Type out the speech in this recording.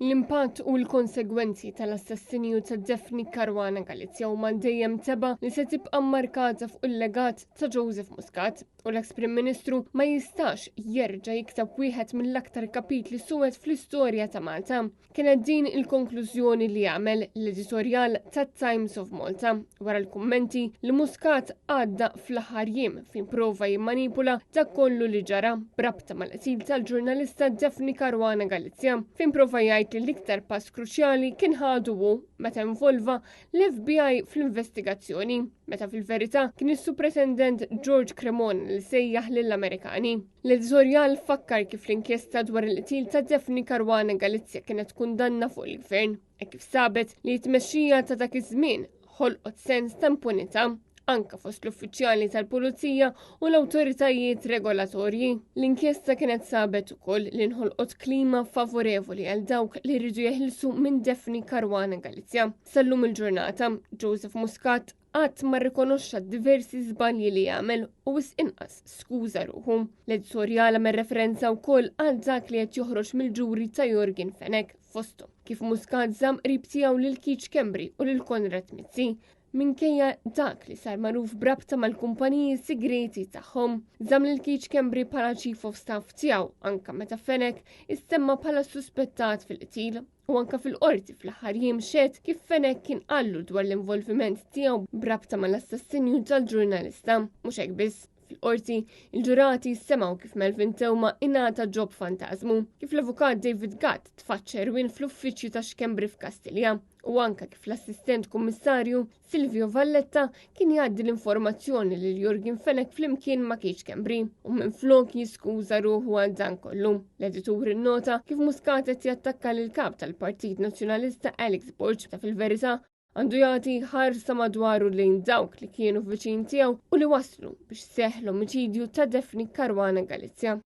L-impatt u l-konsegwenzi tal-assassinju ta' Daphne Caruana Galizia huma dejjem teba li se tibqa' mmarkata fuq il-legat ta' Joseph Muscat u l-eks-Prim Ministru ma jistax jerġa' jiksab wieħed mill-aktar kapitli suwed fl-istorja ta' Malta. Kienet din il-konklużjoni li għamel l-editorjal ta' Times of Malta wara l-kummenti li Muscat għadda fl-aħħar jiem fejn prova jimmanipula dak kollu li ġara brabta mal-qtil tal-ġurnalista Daphne Caruana Galizia fejn prova jgħid li l-iktar pass kruċjali kien ħadu meta involva l-FBI fl-investigazzjoni, meta fil-verità kien is-Superintendent George Cremona li sejjaħ lill-Amerikani. L-editorjal fakkar kif l-inkjesta dwar il-qtil ta' Daphne Caruana Galizia kienet kundanna fuq il-gvern e kif sabet li t-tmexxija ta' dak iż-żmien ħolqot sens ta' impunità anka fost l-uffiċjali tal-Pulizija u l-awtoritajiet regolatorji. L-inkjesta kienet sabet ukoll li nħolqot klima favorevoli għal dawk li rridu jeħilsu minn Daphne Caruana Galizia. Sallum il-ġurnata, Joseph Muscat għat ma rikonoxxa diversi żbalji li jagħmel u inqas skuża ruħu. L-editorjal għamel referenza wkoll għal dak li qed joħroġ mill-ġuri ta' Jorgen Fenech fosthom kif Muscat żamm qrib tiegħu lil Keith Schembri u lil Konrad Mizzi minkejja dak li sar magħruf brabta mal-kumpaniji segreti tagħhom. Żamm lil Keith Schembri bħala Chief of Staff tiegħu anke meta Fenech issemma bħala suspettat fil-qtil u anke fil-qorti fl-aħħar jiem xed kif Fenech kien qallu dwar l-involviment tiegħu brabta mal-assassinju tal-ġurnalista. Mhux hekk biss. Fil-qorti, il-ġurati semaw kif Melvin Tewma ingħata ġob fantażmu, kif l-avukat David Gatt tfaċċa Erwin fl-uffiċċju ta' Schembri f'Kastilja u anke kif l-assistent kummissarju Silvio Valletta kien jgħaddi l-informazzjoni lil Jorgen Fenech flimkien ma' Keith Schembri u minflok jiskuża ruħu għal dan kollu. L-editur innota kif Muscat qed jattakka lil kap tal-Partit Nazzjonalista Alex Borg ta' fil-verità għandu jagħti ħarsa madwaru lejn dawk li kienu viċin tiegħu u li waslu biex seħħ l-omiċidju ta' Daphne Caruana Galizia.